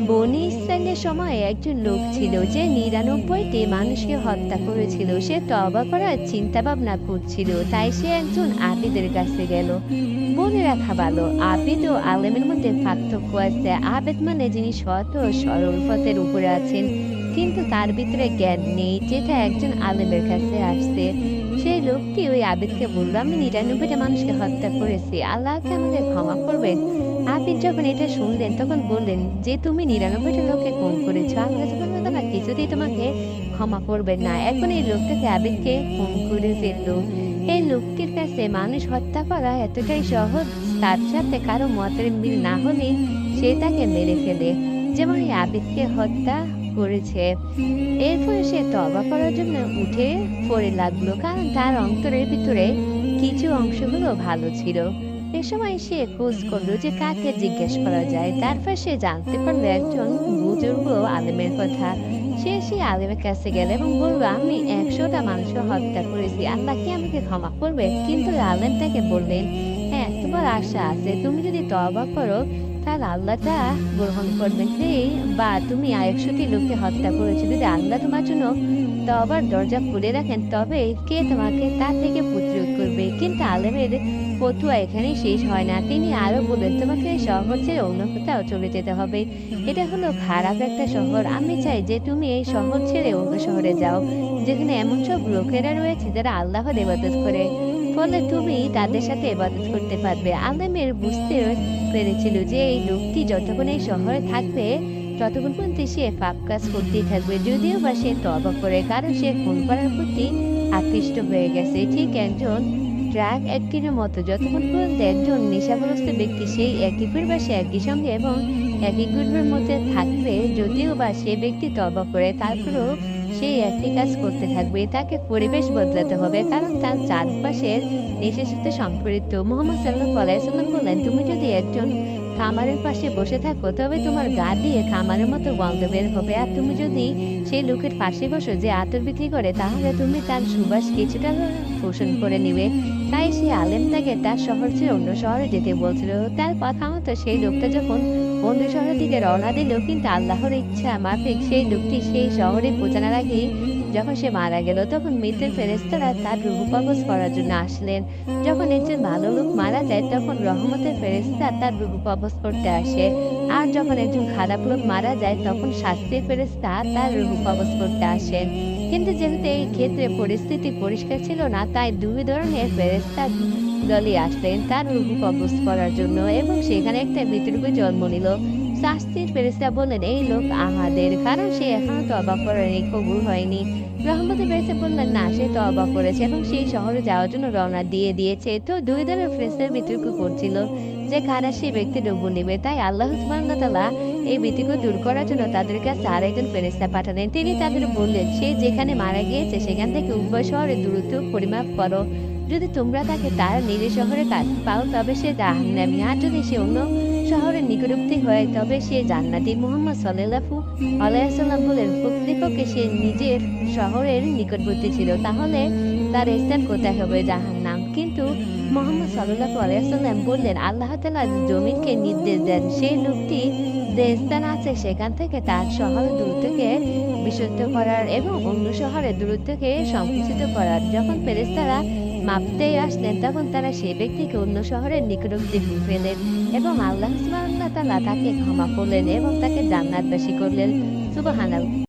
বনি ইসরায়েলের সময় একজন লোক ছিল যে ৯৯টি মানুষকে হত্যা করেছিল। সে তওবা করার চিন্তা ভাবনা করছিল, তাই সে একজন আবিদের কাছে গেল। বলে রাখা ভালো, আবিদ ও আলেমের মধ্যে পার্থক্য আছে। আবেদ মানে যিনি সৎ ও সরল পথের উপরে আছেন, কিন্তু তার ভিতরে জ্ঞান নেই, যেটা একজন আলেমের কাছে আসছে। সেই লোকটি ওই আবিদকে বলল, আমি ৯৯টা মানুষকে হত্যা করেছি, আল্লাহকে আমাকে ক্ষমা করবেন। আবিদ যখন এটা শুনলেন তখন বললেন যে, তুমি ৯৯টা লোককে খুন করেছো, আল্লাহ সুবহানাহু ওয়া তাআলা কিছুতেই তোমাকে ক্ষমা করবেন না। এখন এই লোকটাকে আবিদকে খুন করে ফেললো। এই লোকটির কাছে মানুষ হত্যা করা এতটাই সহজ, তার সাথে কারো মতের মিল না হলে সে তাকে মেরে ফেলে, যেমন এই আবিদকে হত্যা করেছে। এরপরে সে তওবা করার জন্য উঠে পড়ে লাগলো, কারণ তার অন্তরের ভিতরে কিছু অংশগুলো ভালো ছিল। এ সময় সে খোঁজ করলো যে কাকে জিজ্ঞেস করা যায়। তারপর সে জানতে পারলো একজন বুজুর্গ আলেমের কথা। সে সেই আলেমের কাছে গেল এবং বলল, আমি ১০০টা মানুষ হত্যা করেছি, আল্লাহ কি আমাকে ক্ষমা করবে? কিন্তু আলেম তাকে বললেন, হ্যাঁ, তোমার আশা আছে, তুমি যদি তওবা করো তাহলে আল্লাহ তা গ্রহণ করবেন। বা তুমি ১০০টি লোককে হত্যা করেছো, যদি আল্লাহ তোমার জন্য তওবার দরজা খুলে রাখেন তবে কে তোমাকে তা থেকে প্রতিরোধ করবে? কিন্তু আলেমের ফতুয়া এখানেই শেষ হয় না। তিনি আরো বলেন, তোমাকে এই শহর ছেড়ে অন্য কোথাও চলে যেতে হবে। এটা হলো খারাপ একটা শহর। আমি চাই যে তুমি এই শহর ছেড়ে অন্য শহরে যাও, যেখানে এমন সব লোকেরা রয়েছে যারা আল্লাহর ইবাদত করে, ফলে তুমি তাদের সাথে ইবাদত করতে পারবে। আলেমের বুঝতে পেরেছিল যে এই লোকটি যতক্ষণ এই শহরে থাকবে ততক্ষণ পর্যন্ত সে পাপ কাজ করতেই থাকবে, যদিও বা সে তওবা করে, কারণ সে খুন করার প্রতি আকৃষ্ট হয়ে গেছে। ঠিক একজন ড্রাগ অ্যাডিক্টের মতো, যতক্ষণ পর্যন্ত একজন নেশাগ্রস্ত ব্যক্তি সেই একই পরিবেশে একই সঙ্গে এবং একই গ্রুপের মধ্যে থাকবে, যদিও বা সে ব্যক্তি তওবা করে, তারপরেও সেই একই কাজ করতে থাকবে। তাকে পরিবেশ বদলাতে হবে, কারণ তার চারপাশের নেশার সাথে সম্পৃক্ত। মুহাম্মদ সাল্লাল্লাহু আলাইহি ওয়াসাল্লাম বললেন, তুমি যদি একজন খামারের পাশে বসে থাকো তবে তোমার গা দিয়ে খামারের মতো গন্ধ বের হবে, আর তুমি যদি সেই লোকের পাশে বসো যে আতর বিক্রি করে, তাহলে তুমি তার সুবাস কিছুটা পোষণ করে নিবে। তাই সেই আলেম তাকে তার শহর ছেড়ে অন্য শহরে যেতে বলছিল। তার কথা মতো সেই লোকটা যখন অন্য শহরের দিকে রওনা দিল, কিন্তু আল্লাহর ইচ্ছা মাফিক সেই লোকটি সেই শহরে পৌঁছানোর আগেই যখন সে মারা গেল, তখন মৃতের ফেরেশতারা তার রূহ কবজ করার জন্য আসলেন। যখন একজন ভালো লোক মারা যায় তখন রহমতের ফেরেশতা তার রূহ কবজ করতে আসে, আর যখন একজন খারাপ লোক মারা যায় তখন শাস্তির ফেরেশতা তার রূহ কবজ করতে আসেন। কিন্তু যেহেতু এই ক্ষেত্রে পরিস্থিতি পরিষ্কার ছিল না, তাই দুই ধরনের ফেরেশতা দলই আসলেন তার রূহ কবজ করার জন্য, এবং সেখানে একটা বিতর্ক জন্ম নিল। শাস্তির ফেরেশতা বললেন, এই লোক আমাদের, কারণ সে এখনো তওবা করেনি, কবুল হয়নি। রহমতের ফেরেশতা বললেন, না, সে তওবা করেছে এবং সেই শহরে যাওয়ার জন্য রওনা দিয়ে দিয়েছে। তো দুই ধরনের ফেরেশতার বিতর্ক করছিল যে কারা সেই ব্যক্তির রূহ নেবে। তাই আল্লাহ সুবহানাহু ওয়া তাআলা এই বিতর্ক দূর করার জন্য তাদের কাছে আরেকজন ফেরেশতা পাঠালেন। তিনি তাদের বললেন, সে যেখানে মারা গিয়েছে সেখান থেকে উভয় শহরের দূরত্ব পরিমাপ করো। যদি তোমরা তাকে তার নিজের শহরে কাছে পাও তবে সে জাহান্নামী, আর যদি সে অন্য শহরের নিকটবর্তী হয় তবে সে জান্নাতি। মুহাম্মদ সাল্লাল্লাহু আলাইহি ওয়াসাল্লাম বলেন, প্রকৃতপক্ষে সে নিজের শহরের নিকটবর্তী ছিল, তাহলে তার স্থান কোথায় হবে? জাহান্নাম। কিন্তু মুহাম্মদ সাল্লাল্লাহু আলাইহি ওয়াসাল্লাম বললেন, আল্লাহ তাআলা জমিনকে নির্দেশ দেন সেই লোকটি যে স্থান আছে সেখান থেকে তার শহরের দূরত্বকে বিশুদ্ধ করার এবং অন্য শহরের দূরত্বকে সংকুচিত করার। যখন ফেরেশতারা মাপতে আসলেন তখন তারা সেই ব্যক্তিকে অন্য শহরের নিকটবর্তী পেলেন এবং আল্লাহ সুবহানাহু ওয়া তাআলা তাকে ক্ষমা করলেন এবং তাকে জান্নাতবাসী করলেন। সুবহানাল্লাহ।